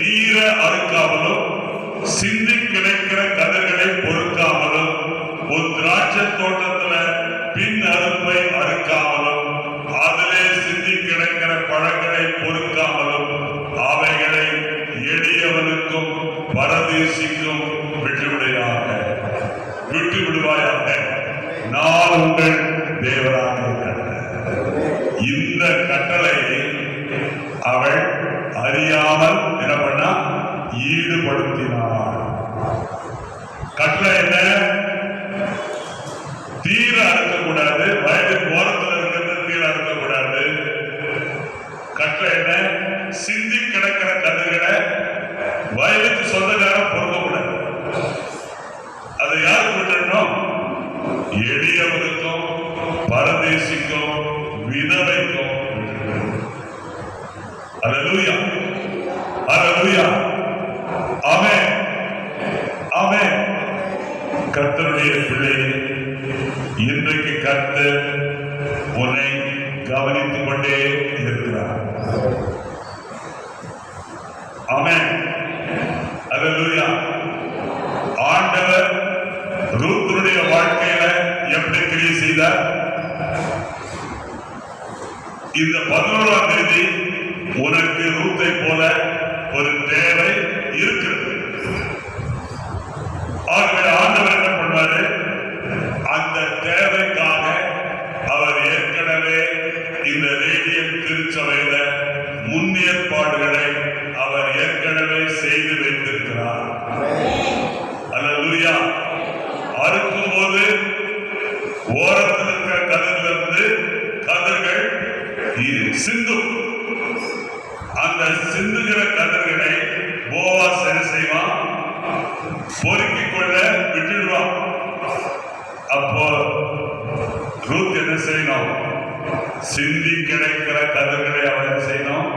தீர அறுக்காமலும் சிந்தி கிடைக்கிற கதிர்களை பொறுக்காமலும் உன் திராட்சை தோட்டத்துல பின் அறுப்பை அறுக்காமலும் அதிலே சிந்தி கிடைக்கிற பழங்களை பொறுக்காமலும் அவைகளை எளியவனுக்கும் பரதேசிக்கும் விட்டு விடுவாயாக. நான் உங்கள் தேவனாக இருக்கிறேன். இந்த கட்டளை அவள் அறியாமல் என்ன பண்ணா? ஈடுபடுத்தினாள். கட்டளை என்ன? தீர அறுக்கக்கூடாது. வயலின் ஓரத்தில் இருக்கிறது தீர அறுக்கக்கூடாது. கட்டளை என்ன? சிந்தி கிடக்கிற கதிர்களை வயலுக்கு சொந்தக்காரன் பொறுக்கக்கூடாது. அதை யாருக்கு விட்டுடணும்? எளியவனுக்கும் பரதேசிக்கும் விதவைக்கும். அல்லேலூயா, அல்லேலூயா, ஆமென், ஆமென். கர்த்தருடைய பிள்ளையே, இன்றைக்கு கர்த்தர் உன்னை கவனித்துக் கொண்டே இருக்கிறார். ஆமென், அல்லேலூயா. ஆண்டவர் ரூத்துடைய வாழ்க்கையில எப்படி கிரியை செய்தார்? இந்த 11ஆம் தேதி உனக்கு ரூத்தை போல ஒரு தேவை இருக்கிறது. ஆகவே ஆண்டவர் என்ன பண்ணாரு? அந்த தேவைக்காக அவர் ஏற்கனவே இந்த ரேடியன் திருச்சபையில முன்னேற்பாடுகளை அவர் ஏற்கனவே செய்து வைத்திருக்கிறார். அல்லேலூயா. அறுக்கும் போது ஓரத்தில் இருக்கிற கதிரிலிருந்து கதிர்கள் சிந்தும். அந்த சிந்துகிற கதிர்களை போவாஸ் என்ன செய்வான்? பொறுக்கிக் கொள்ள விட்டுடுவான். அப்போ ரூத் என்ன செய்யணும்? சிந்தி கிடைக்கிற கதிர்களை அவன் என்ன செய்யணும்?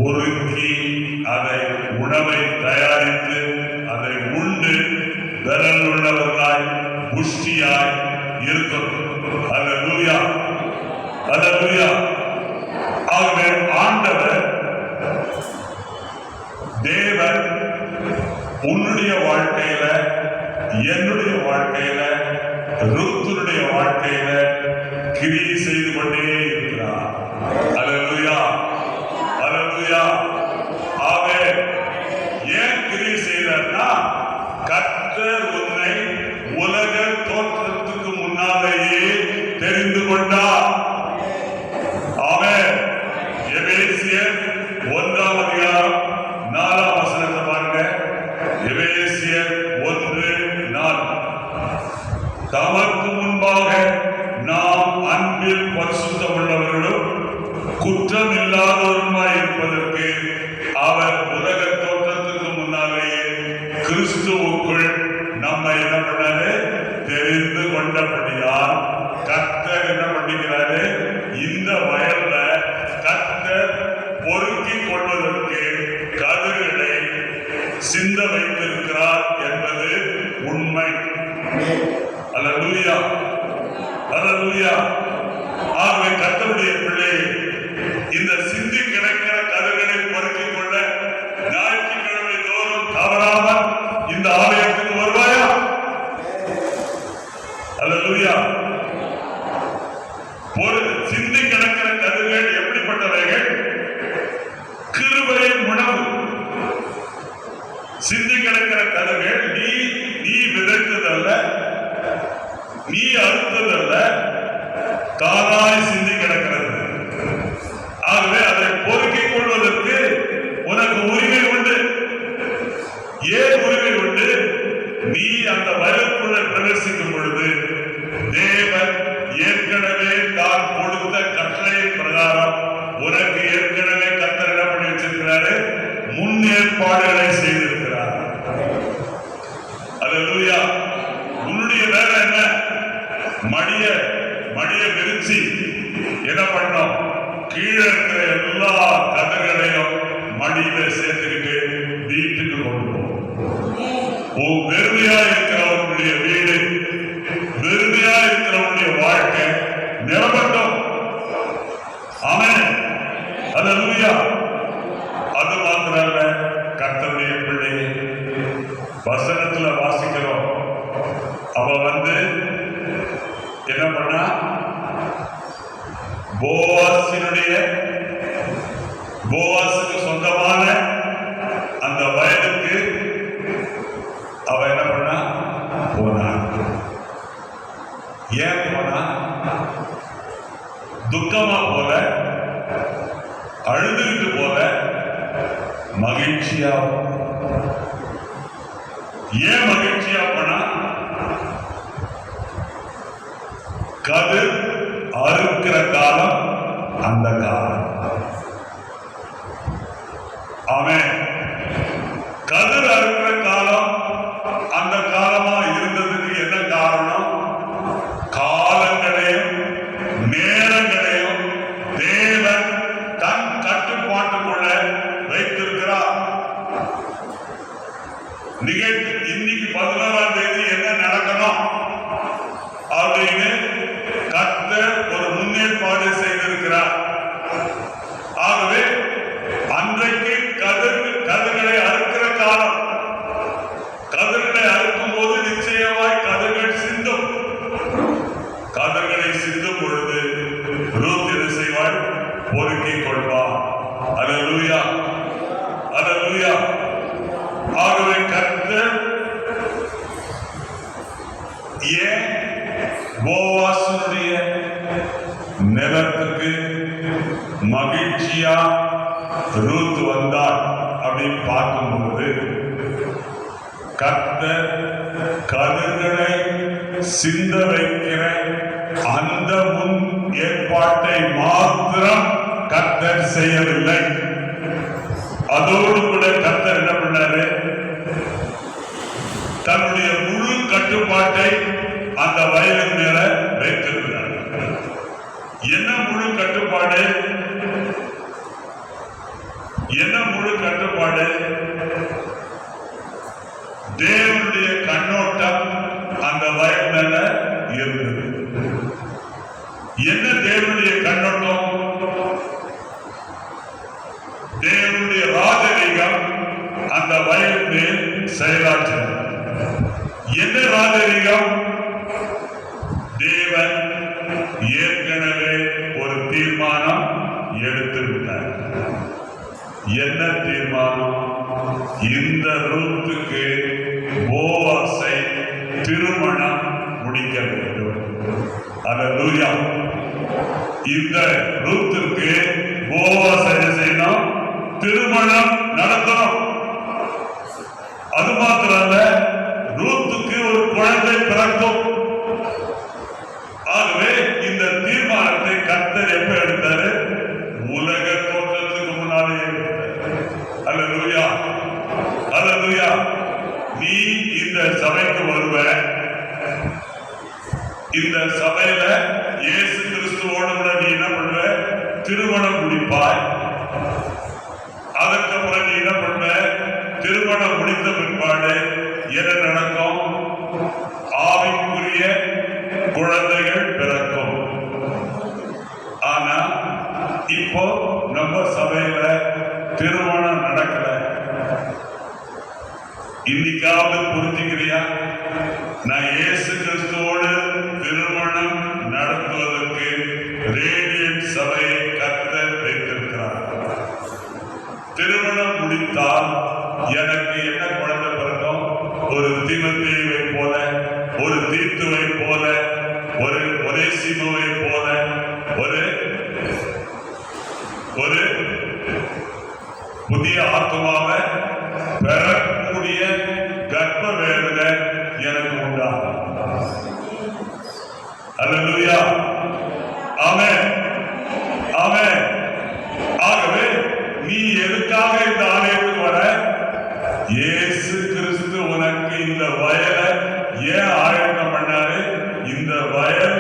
பொறுக்கி அதை அதை உணவை தயாரித்து அதை உண்டு விரல் உள்ளவர்களாய் புஷ்டியாய் இருக்கும். அல்லேலூயா, அல்லேலூயா. ஆகவே ஆண்டவர் தேவன் உன்னுடைய வாழ்க்கையில, என்னுடைய வாழ்க்கையில, ரூத்துடைய வாழ்க்கையில கிரியை செய்து கொண்டே இருக்கிறார். அல்லேலூயா, அல்லேலூயா. ஆவே ஏன் கிரியை செய்தார்னா, கர்த்தர் உன்னை உலக தோற்றத்துக்கு முன்னாலேயே தெரிந்து கொண்டார். ஆமென். எபேசியர் 1 4 பாருங்க. எபேசியர் 1:4. தமக்கு முன்பாக நாம் அன்பில் பரிசுத்தம் உள்ளவர்களும் குற்றம் இல்லாதவருமாய் இருப்பதற்கு அவர் உலக தோற்றத்துக்கு முன்னாலேயே கிறிஸ்துவுக்குள் நம்மை என்ன பண்ணாரு? தெரிந்து கொண்டபடியால் கர்த்தர் என்ன பண்ணிக்கிறாரு? இந்த வயல்ல கர்த்தர் பொறுக்கிக் கொள்வதற்கு கதிர்களை சிந்த வைத்திருக்கிறார் என்பது உண்மை. அல்லேலூயா, அல்லேலூயா. ஆகவே கர்த்தருடைய பிள்ளை இந்த சிந்தி கிடைக்கிற கதிர்களை பொறுக்கிக் கொள்ள ஞாயிற்றுக்கிழமை தோறும் தவறாமல் இந்த ஆலயத்துக்கு வருவாயா? அல்லேலூயா. ஒரு சிந்தி கிடக்கிற கதிர்கள் எப்படிப்பட்டவைகள்? கிருபையின் உணவு. சிந்தி கிடக்கிற கதிர்கள் நீ விதைத்ததல்ல, நீ அறுத்ததல்ல, தானாய் சிந்தி கிடக்கிறது. ஆகவே அதை பொறுக்கிக் கொள்வதற்கு உனக்கு உரிமை உண்டு. ஏன் உரிமை உண்டு? நீ அந்த வயலுக்குள்ள பிரவேசிக்கும் பொழுது தேவன் ஏற்கனவே தான் கொடுத்த கட்டளையின் பிரகாரம் உனக்கு ஏற்கனவே கர்த்தர் என்ன பண்ணி வச்சிருக்கிறாரு? முன்னேற்பாடுகளை செய்திருக்கிறார். அல்லேலூயா. உன்னுடைய வேலை என்ன? மடிய விரிச்சி என்ன பண்ணோம்? கீழே இருக்கிற எல்லா கதிர்களையும் மடியில சேர்த்துக்கிட்டு வீட்டுக்கு கொண்டு போகும். வெறுமையா இருக்கிறவர்களுடைய வீடு, வெறுமையா இருக்கிறவனுடைய வாழ்க்கை நிரப்பட்டும். ஆமென். அல்லேலூயா. அது மாத்திரமல்ல, கர்த்தருடைய பிள்ளை வசனத்துல வாசிக்கிறோம். அவ என்ன பண்ணா? போவாசுக்கு சொந்தமான அந்த வயலுக்கு அவ என்ன பண்ணா? போனா. ஏன் போனா? துக்கமா போல, அழுதுகிட்டு போல, மகிழ்ச்சியா. ஏன் மகிழ்ச்சியா போனா? கதிர் அறுக்கிற காலம் அந்த காலம். ஆமென். கதிர் அறுக்கிற காலம் அந்த காலமா இருந்ததுக்கு என்ன காரணம்? காலங்களையும் நேரங்களையும் தேவன் தன் கட்டுப்பாட்டுக்குள்ள வைத்திருக்கிறார். இன்னைக்கு 11ஆம் தேதி என்ன நடக்கணும் அப்படின்னு கர்த்தர் ஒரு முன்னேற்பாடு செய்திருக்கிறார். ஆகவே அன்றைக்கு கதிர்களை அறுக்கிற காலம். கதிர்களை அறுக்கும் போது நிச்சயமாய் கதிர்கள் சிந்தும். கதிர்களை சிந்தும் பொழுது ரூத் என்ன செய்வாள்? பொறுக்கிக் கொள்வார். அல்லேலூயா, அல்லேலூயா. ஆகவே கர்த்தர் ஏன் போவாசுடைய நிலத்துக்கு மகிழ்ச்சியா ரூத் வந்தார் அப்படின்னு பார்க்கும்போது, கர்த்தர் கதிர்களை சிந்த வைக்கிற அந்த முன் ஏற்பாட்டை மாத்திரம் கர்த்தர் செய்யவில்லை. அதோடு கூட கர்த்தர் என்ன பண்ணாரு? தன்னுடைய முழு கட்டுப்பாட்டை அந்த வயலின் மேல வைத்திருக்கிறார். என்ன முழு கட்டுப்பாடு? என்ன முழு கட்டுப்பாடு? தேவனுடைய கண்ணோட்டம் அந்த வயல் மேல இருந்தது. என்ன தேவனுடைய கண்ணோட்டம்? தேவனுடைய ராஜரீகம் அந்த வயல் மேல் செயலாற்றது. என்ன ராஜரீகம்? தேவன் ஏற்கனவே ஒரு தீர்மானம் எடுத்து விட்டார். என்ன தீர்மானம்? இந்த ரூத்துக்கு போவாசை திருமணம் முடிக்க வேண்டும். அல்லேலூயா. இந்த ரூத்துக்கு போவாசை என்ன செய்யணும்? திருமணம் நடத்தணும். அது மாத்திரமல்ல, ரூத்துக்கு ஒரு குழந்தை பிறக்கும். ஆகவே இந்த தீர்மானத்தை கர்த்தர் எப்ப எடுத்தாரு? உலக தோற்றத்துக்கு முன்னாலே எடுத்தார். அல்லேலூயா, அல்லேலூயா. நீ இந்த சபைக்கு வருவ, இந்த சபையில இயேசு கிறிஸ்துவோடு கூட நீ என்ன பண்ணுவ? திருமணம் முடிப்பாய். அதற்கப்புறம் நீ என்ன பண்ணுவ? திருமணம் முடித்த பிற்பாடு என்ன நடக்கும்? ஆவிக்குரிய குழந்தைகள் பிறக்கும். ஆனா இப்போ நம்ம சபையில திருமணம் நடக்கல. இன்னைக்காவது புரிஞ்சுக்கிறியா? நான் இயேசு கிறிஸ்துவோடு திருமணம் நடத்துவதற்கு ரேடியன்ட் சபையை கர்த்தர் வைத்திருக்கிறார். திருமணம் முடித்தால் எனக்கு என்ன குழந்தை பிறக்கும்? ஒரு தீமோத்தேயுவை போல, ஒரு தீத்துவை போல, ஒரு ஒரேசிமுவை போல, ஒரு புதிய ஆத்மாவை பெறக்கூடிய கர்ப்ப வேதனை எனக்கு உண்டாகும். அல்லேலூயா, ஆமென், ஆமென். ஆகவே நீ எதுக்காக இந்த ஆலயத்துக்கு வர? இயேசு கிறிஸ்து உனக்கு இந்த வயலை ஏன் ஆயத்தம் பண்ணாரு? இந்த வயல்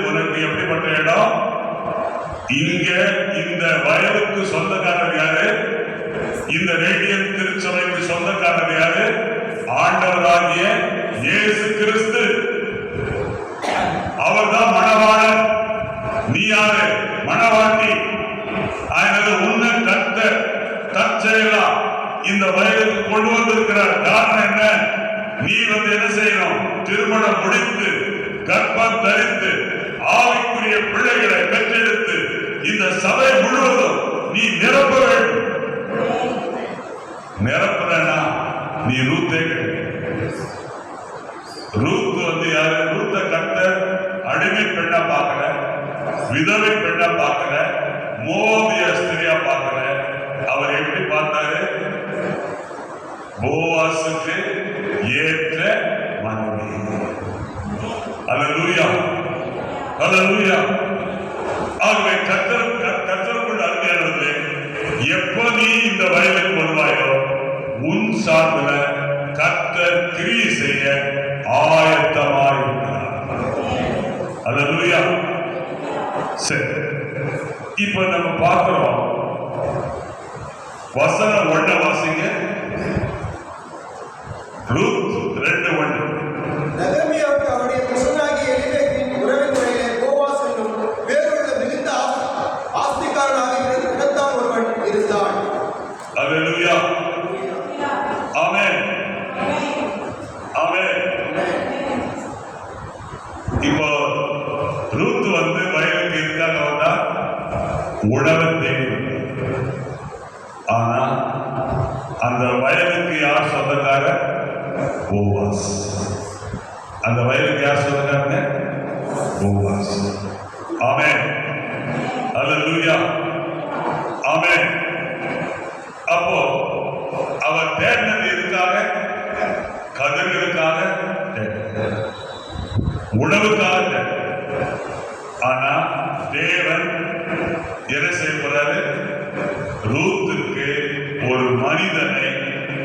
உனக்கு எப்படிப்பட்ட இடம்? இங்க இந்த வயலுக்கு சொந்தக்காரர் யாரு? இந்த ரேடியன் திருச்சபைக்கு சொந்தக்காரர் யாரு? ஆண்டவராகிய இயேசு கிறிஸ்து. அவர்தான் மணவாளன். நீ யாரு? மணவாட்டி. அதனால உன்னை கர்த்தர் தற்செயலா இந்த வயலுக்கு கொண்டு வந்திருக்கிறார். காரணம் என்ன? நீ என்ன செய்யணும்? திருமணம் முடித்து கர்ப்பம் தரித்து ஆவிக்குரிய பிள்ளைகளை பெற்றெடுத்து இந்த சபை முழுவதும் நீ நிரப்ப வேண்டும். நிரப்புறனா நீ ரூத்தே ரூத் யாரு? ரூத்த கர்த்தர் அடிமை பெண்ணா பார்க்கல, விதவை பெண்ணா பார்க்கல, மோதிய ஸ்திரியா பார்க்கல. அவர் எப்படி பார்த்தாரு? போவாசுக்கு ஏற்ற மனைவி. அல்லேலூயா, அல்லேலூயா. ஆகவே கர்த்தருக்குள் அருமையானது, எப்போ நீ இந்த வயலுக்கு வருவாயோ உன் சார்பில கர்த்தர் கிரியை செய்ய ஆயத்தமாயிருக்கிறார். அல்லேலூயா. சரி, இப்ப நம்ம பார்க்கிறோம். வசனம் 1 வாசிங்க. ரூத் 2:1. நகமியாவுக்கு அவருடைய புருஷனாகிய எலிமெலேக்கின் உறவின் முறையிலே போவாஸ் என்னும் வேறுள்ள மிகுந்த ஆஸ்திகாரனாக இடத்தான் ஒருவன் இருந்தான். அல்லேலூயா, ஆமென், ஆமென். இப்போ ரூத் வயலுக்கு இருக்காங்க வந்தா உணவை தேடி. ஆனா அந்த வயலுக்கு யார் சொந்தக்காரர்? போவாஸ். அந்த வயலுக்கு யார் சொந்தக்காரங்க? போவாஸ். ஆமென், அல்லேலூயா, ஆமென். அப்போ அவர் தேடினது எதுக்காக? கதிர்களுக்காக, உணவுக்காக. ஆனா தேவன் என்ன செய்ய போறாரு? ரூத்துக்கு ஒரு மனிதனை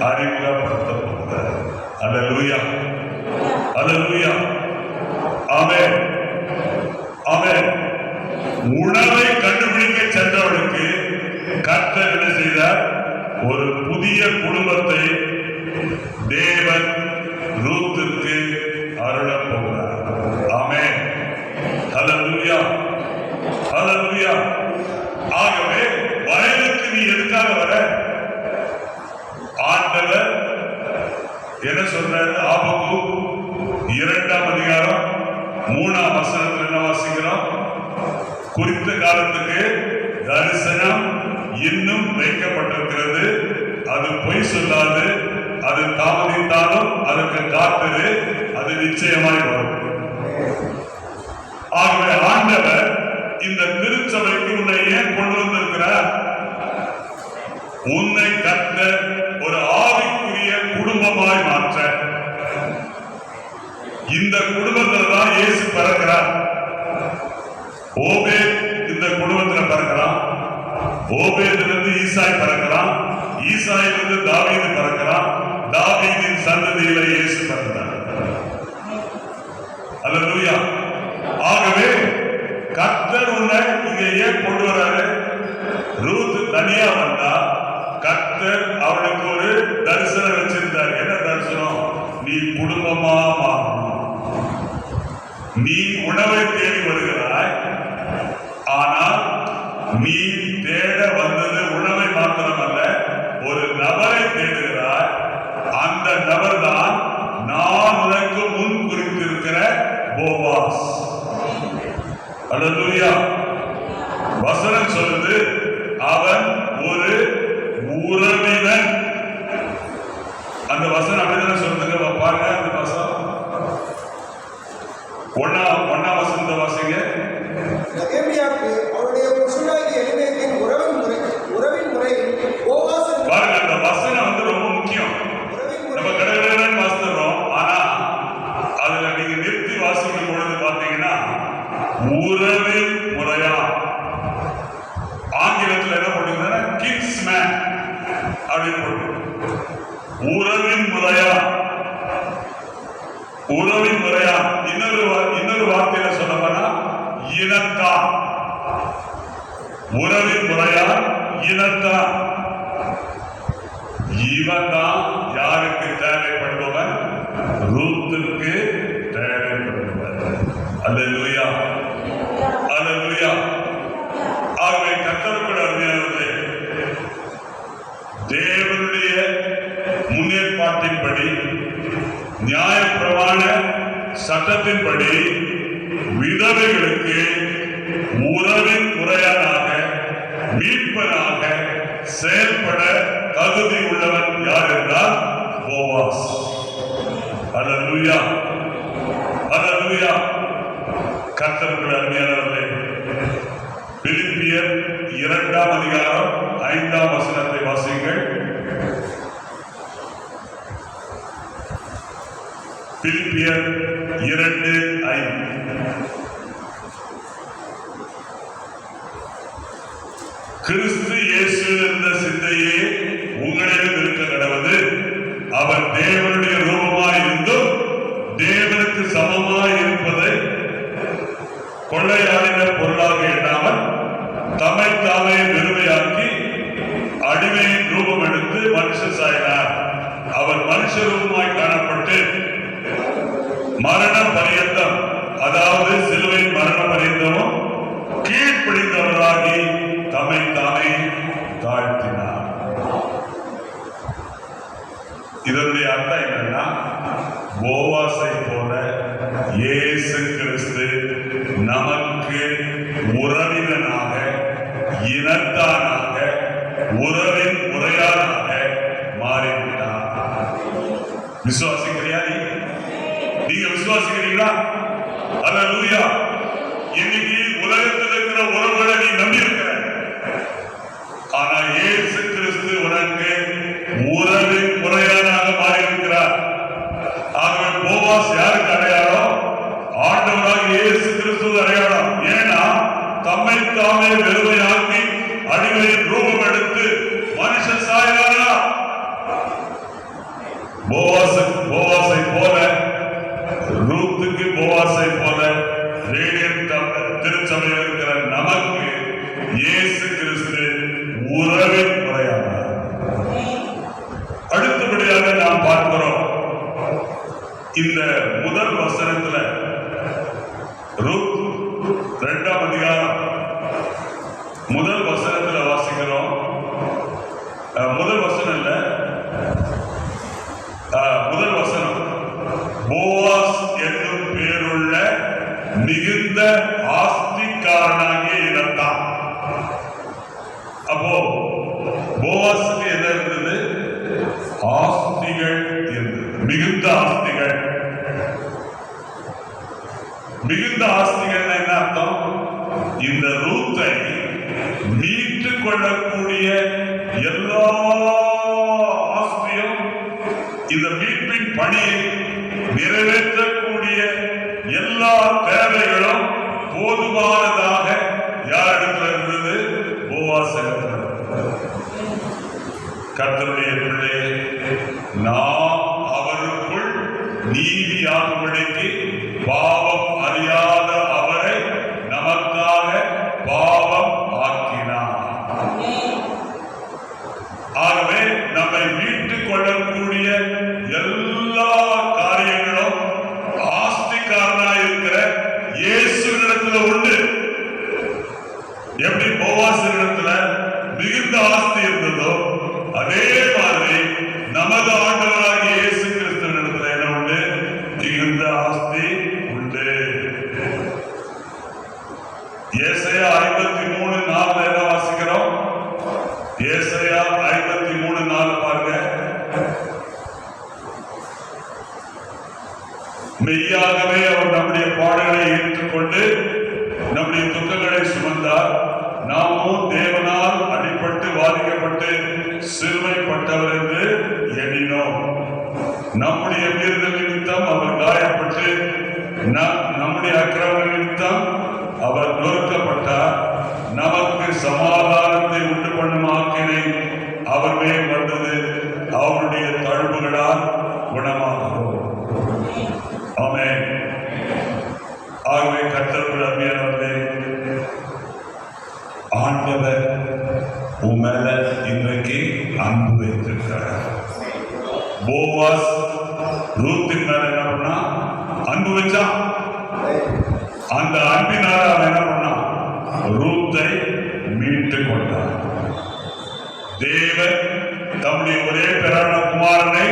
அறிமுகப்படுத்த போகிறார். அல்லேலூயா, அல்லேலூயா, ஆமென், ஆமென். உணவை கண்டுபிடிக்க சென்றவனுக்கு கர்த்தர் கர்த்தர் என்ன செய்தார்? ஒரு புதிய குடும்பத்தை தேவன் ரூத்துக்கு அருளப் போகிறார். ஆமென். ஹல்லேலூயா, ஹல்லேலூயா. ஆகவே வயலுக்கு நீ எதுக்காக வர? ஆண்டவர் என்ன சொல்றாரு? ஆபகுக் 2ஆம் அதிகாரம் 3ஆம் வசனத்தில் என்ன வாசிக்கிறோம்? குறித்த காலத்துக்கு தரிசனம் இன்னும் வைக்கப்பட்டிருக்கிறது, அது பொய் சொல்லாது, அது தாமதித்தாலும் அதற்கு காத்திரு, அது நிச்சயமாய் வரும். ஆகவே ஆண்டவர் இந்த திருச்சபைக்கு உன்னை ஏன் கொண்டு வந்திருக்கிறார்? உன்னை கர்த்தர் ஒரு ஆவிக்குரிய குடும்பமாய் மாற்ற. இந்த குடும்பத்தில் தான் இயேசு பிறக்கிறார். ஓபேத் இந்த குடும்பத்தில் பிறக்கிறான். ஓபேதிலிருந்து ஈசாய் பிறக்கிறான். ஈசாயிலிருந்து தாவீது பிறக்கிறான். தாவீதின் சந்ததியில இயேசு பிறந்தார். அல்லேலூயா. ஆகவே கர்த்தர் உன்னை இங்க ஏன் கொண்டு வராரு? ரூத் தனியா வந்தா கர்த்தர் அவனுக்கு ஒரு தரிசனம் வச்சிருந்தார். என்ன தரிசனம்? நீ குடும்பமா மாறணும். நீ உணவை தேடி வருகிறாய், ஆனால் நீ தேட வந்தது உணவை மாத்திரமல்ல, ஒரு நபரை தேடுகிறாய். அந்த நபர் தான் நான் உனக்கு முன் குறித்திருக்கிற போவாஸ். அல்லேலூயா. வசனம் சொல்லுது, அவன் ஒரு உறவினன். அந்த வசனம் அப்படிதான் சொல்லுங்க. பாருங்க அந்த வசனம் ஒன்னா வசனத்தை வாசிங்க. நெகேமியாவுக்கு அவருடைய புருஷனாகிய எலிமெலேக்கின் உறவின் முறையில் போவாஸ் பாருங்க, அந்த வசனம் ரொம்ப முக்கியம். நம்ம கடற்கடன் வாசிக்கிறோம், ஆனா அதுல நீங்க நிறுத்தி வாசிக்கும் பொழுது பாத்தீங்கன்னா உறவின் முறையா, ஆங்கிலத்தில் என்ன போட்டுங்கன்னா கிட்ஸ் மேன் அப்படின்னு போட்டு, உறவின் முறையா, உறவின் முறையா. இன்னொரு வார்த்தையில சொல்லப்போனா இனத்தான். உறவின் முறையா, இனத்தான். இவன் தான் யாருக்கு தேவைப்படுபவன்? ரூத்துக்கு தேவைப்படுபவன். அல்லேலூயா, அல்லேலூயா. ஆகவே கர்த்தருக்குள் அருமையானவர்களே, தேவனுடைய முன்னேற்பாட்டின்படி, நியாயப்பிரமாண சட்டத்தின்படி விதவைகளுக்கு உறவின் முறையானாக மீட்பனாக செயல்பட தகுதி உள்ளவன் யார் என்றால் போவாஸ். அல்லேலூயா, அல்லேலூயா. கர்த்தருக்குள் அருமையானவர்களே, பிலிப்பியர் 2ஆம் அதிகாரம் 5ஆம் வசனத்தை வாசியுங்கள். பிலிப்பியர் 2:5. கிறிஸ்து இயேசுவில் இருந்த சிந்தையே உங்களிடம் இருக்க கடவுது. அவர் தேவனுடைய ரூபமாய் இருந்தும் தேவனுக்கு சமமாய் இருப்பதை கொள்ளையாடின பொருளாக எண்ணாமல் தம்மை தாமே வெறுமையாக்கி அடிமையின் ரூபம் எடுத்து மனுஷ சாயினார். அவர் மனுஷ ரூபமாய் காணப்பட்டு மரண பரியந்தம், அதாவது சிலுவையின் மரண பரியந்தமும் கீழ்ப்படிந்தவராகி தம்மை தாமே தாழ்த்தினார். இதனுடைய அர்த்தம் என்னன்னா, போவாசை போல இயேசு கிறிஸ்து நமக்கு உறவினனாக, இனத்தானாக, உறவின் முறையானாக மாறிவிட்டார். விசுவாசிக்கிறியா? நீங்க விசுவாசிக்கிறீங்களா? அல்லேலூயா. இன்னைக்கு உலகத்தில் இருக்கிற உறவுகளை நீ நம்பி இருக்கிற, ஆனா இயேசு கிறிஸ்து உனக்கு உறவின் முறையானாக மாறி இருக்கிறார். ஆகவே போவாஸ் யாருக்கு அடையாளம்? ஆண்டவராக இயேசு கிறிஸ்து அடையாளம். ஏன்னா தம்மை தாமே வெறுமையாக்கி அடிமையின் ரூபம் எடுத்து மனுஷ சாயலானா. போவாசை போல, ரூத்துக்கு போவாசை போல, ரேடியன் திருச்சபையில் இருக்கிற நமக்கு இயேசு கிறிஸ்து உறவின் இந்த முதல் வசனத்துல ரூத் 2ஆம் அதிகாரம் முதல் வசனத்துல வாசிக்கிறோம். முதல் வசனம் இல்ல, முதல் வசனம், போவாஸ் என்னும் பேருள்ள மிகுந்த ஆஸ்திக்காரனாகிய இருந்தான். அப்போ போவாஸுக்கு என்ன இருந்தது? ஆஸ்திகள் இருந்தது, மிகுந்த ஆஸ்திகள். மிகுந்த ஆஸ்திகள் என்ன அர்த்தம்? இந்த ரூத்தை மீட்டுக் கொள்ளக்கூடிய எல்லா ஆஸ்தியும், இந்த மீட்பின் பணியை நிறைவேற்றக்கூடிய எல்லா தேவைகளும் போதுமானதாக யாரிடத்தில் இருந்தது? போவாஸ் இடத்தில். கர்த்தருடைய பிள்ளையே, நாம் அவருக்குள் நீதியாகும்படிக்கு பாவம் அறியாத அவரை நமக்காக பாவம் ஆக்கினார். ஆகவே நம்மை மீட்டுக் கொள்ளக்கூடிய எல்லா காரியங்களும் ஆஸ்திக்காரனாய் இருக்கிற இயேசுவினிடத்தில் உண்டு. எப்படி போவாசினிடத்துல மிகுந்த ஆஸ்தி இருந்ததோ, அதே மாதிரி நமது ஆண்டவராகிய இயேசு கிறிஸ்துவினிடத்தில் என்ன உண்டு? மிகுந்த ஆஸ்தி உண்டு. ஏசாயா 53:4 என்ன வாசிக்கிறோம்? ஏசாயா 53:4 பாருங்க. மெய்யாகவே அவர் நம்முடைய பாடுகளை ஏற்றுக்கொண்டு நம்முடைய துக்கங்களை சுமந்தார். நாமும் தேவனால் அடிபட்டு வாதிக்கப்பட்டு சிறுமைப்பட்டவர் என்று எண்ணினோம். நம்முடைய மீறுதல் நிமித்தம் அவர் காயப்பட்டு நம்முடைய அக்கிரம நிமித்தம் அவர் நொறுக்கப்பட்டார். நமக்கு சமாதானத்தை உண்டு பண்ணும் ஆக்கினை அவர் மேல் வந்தது. அவருடைய தழும்புகளால் குணமாகிறோம். ஆமென். ஆகவே கர்த்தருடைய அருமையானவர்களே, ஆண்டவர் உமேல இன்றைக்கு அன்பு வைத்திருக்கிறார். போவாஸ் ரூத்தின் மேல என்ன பண்ணா? அன்பு வச்சான். அந்த அன்பினால அவன் என்ன பண்ணான்? ரூத்தை மீட்டுக் கொண்டான். தேவன் தம்முடைய ஒரே பேரான குமாரனை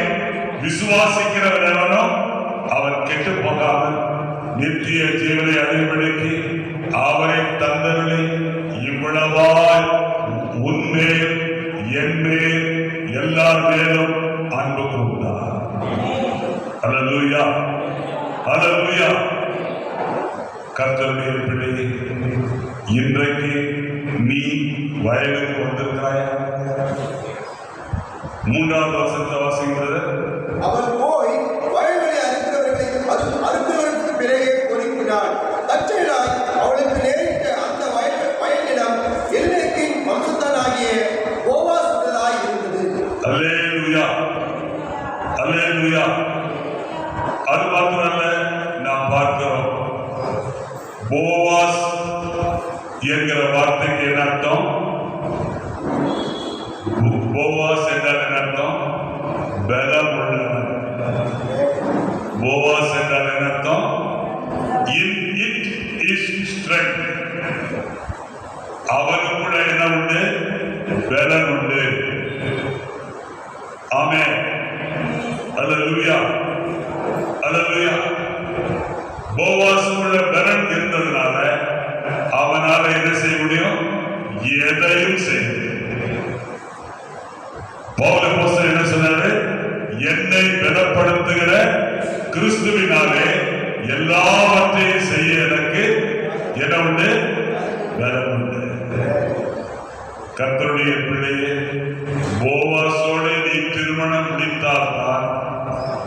விசுவாசிக்கிறவர் எவனோ அவன் கெட்டு போகாமல் நித்திய ஜீவனை அடைபடுத்தி அவரை தந்தருளி இவ்வளவாய் உன்மேல் என்மேல் எல்லார் மேலும் அன்பு கொண்டார். அல்லேலூயா, அல்லேலூயா. கர்த்தருடைய பிள்ளை, இன்றைக்கு நீ வயலுக்கு வந்திருக்கிறாயா? 3ஆவது வசனத்தை வாசிக்கிறது. அவன் போய் வயல்களை அறுக்கிறவருக்கு பிறகே பொறுப்பினான். தற்செயலாய் அவளுக்கு நேரிட்ட அந்த வயலிடம் எல்லைக்கின் வம்சத்தானாகிய போவாஸ் உள்ளதாய் இருந்தது. அல்லேலூயா, அல்லேலூயா. அது மாத்திரமல்ல, நாம் பார்க்கிறோம் போவாஸ் என்கிற வார்த்தைக்கு என்ன அர்த்தம்? போவாஸ் என்றால் என்ன அர்த்தம்? பலம் உள்ளவன். போவாஸ் என்றால் என்ன அர்த்தம்? It is strength. அவனுக்குள்ள என்ன உண்டு? பலம் உண்டு. ஆமென். அல்லேலூயா, அல்லேலூயா. போவாஸுக்குள்ள பலம் இருந்ததுனால அவனால என்ன செய்ய முடியும்? எதையும் செய்ய முடியும். பவுல் அப்போஸ்தலன் என்ன சொன்னாரு? என்னை பலப்படுத்துகிற கிறிஸ்துவினாலே எல்லாவற்றையும் செய்ய எனக்கு என்ன உண்டு? பலம் உண்டு. கர்த்தருடைய பிள்ளையே, போவாஸோடு நீ திருமணம் முடித்தால்தான்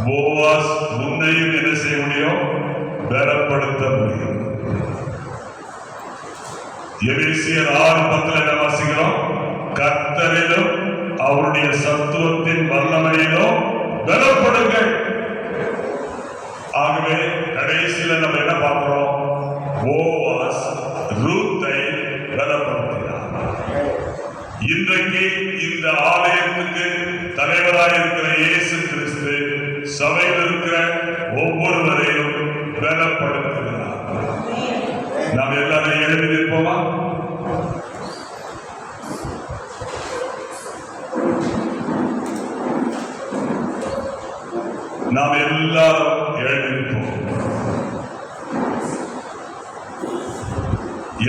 போவாஸ் உன்னையும் என்ன செய்ய முடியும்? பலப்படுத்த முடியும். எபேசியர் 6:10 என்ன வாசிக்கிறோம்? கர்த்தரிலும் அவருடைய சத்துவத்தின் வல்லமையிலும் பலப்படுங்கள். ஆகவே கடைசியில நம்ம என்ன பார்க்கிறோம்? போவாஸ் ரூத்தை பலப்படுத்தினார். இன்றைக்கு இந்த ஆலயத்துக்கு தலைவராக இருக்கிற இயேசு கிறிஸ்து சபையில் இருக்கிற ஒவ்வொரு நாம் எல்லாரும் எழுந்திருப்போம்.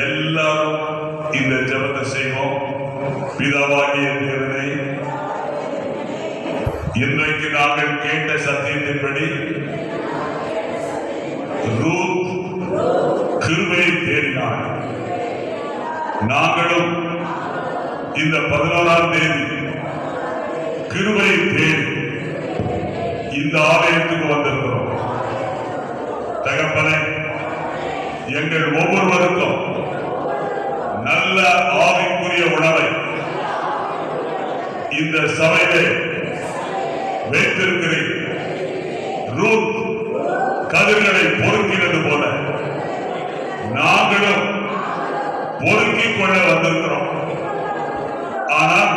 எல்லாரும் இந்த ஜெபத்தை செய்வோம். பிதாவாகிய தேவனே, இன்றைக்கு நாங்கள் கேட்ட சத்தியத்தின்படி ரூத் கிருபையை தேடினார். நாங்களும் இந்த 11ஆம் தேதி கிருபையை தேடி இந்த ஆலயத்துக்கு வந்திருக்கிறோம். தகப்பனே, எங்கள் ஒவ்வொருவருக்கும் நல்ல ஆவிக்குரிய உணவை இந்த சபையிலே வைத்திருக்கிறேன். ரூத் கதிர்களை பொறுக்கினது போல நாங்களும் பொறுக்கிக் கொள்ள வந்திருக்கிறோம். ஆனால்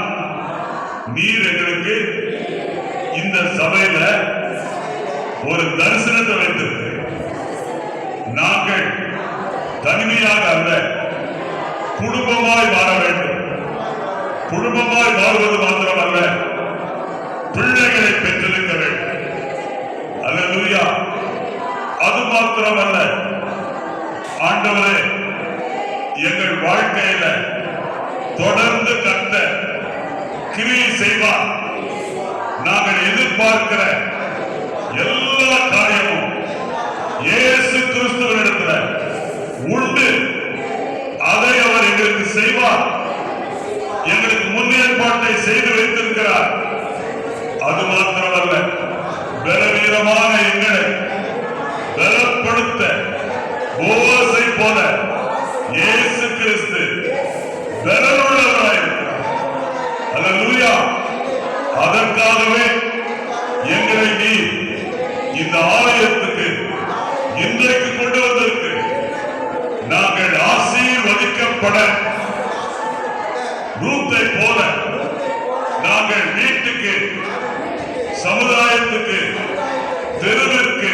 நீர் எங்களுக்கு இந்த சபையில ஒரு தரிசனத்தை வைத்திருக்கிறேன். நாங்கள் தனிமையாக அல்ல, குடும்பமாய் வாழ வேண்டும். குடும்பமாய் வாழ்வது மாத்திரமல்ல, பிள்ளைகளை பெற்றெடுக்க வேண்டும். அல்லேலூயா. அது மாத்திரமல்ல, ஆண்டவரே, எங்கள் வாழ்க்கையில தொடர்ந்து கர்த்தர் கிரியை செய்வார். நாங்கள் எதிர்பார்க்கிற எல்லா காரியமும் இயேசு கிறிஸ்துவினிடத்தில் உண்டு. அதை அவர் எங்களுக்கு செய்வார். எங்களுக்கு முன்னேற்பாட்டை செய்து வைத்திருக்கிறார். அது மாத்திரமல்ல, பலவீனமான எங்களை பலப்படுத்த போவாசை போல இயேசு கிறிஸ்து பலனுள்ளவராயிருக்கிறார். அல்லேலூயா. அதற்காகவே எங்களை நீ இந்த ஆலயத்துக்கு இன்றைக்கு கொண்டு வந்திருக்கு. நாங்கள் ஆசீர்வதிக்கப்பட ரூத்தை போல நாங்கள் வீட்டுக்கு, சமுதாயத்துக்கு, தெருவிற்கு,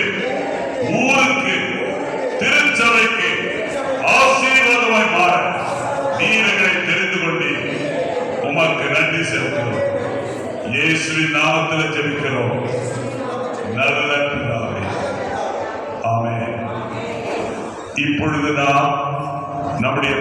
ஊருக்கு, திருச்சபைக்கு ஆசீர்வாதமாய் மாற நீர் எங்களை தெரிந்து கொண்டீர். உமக்கு நன்றி செலுத்துகிறோம். இயேசுவின் நாமத்தில் ஜெபிக்கிறோம் நல்ல பிதாவே. ஆமென். இப்பொழுது நாம் நம்முடைய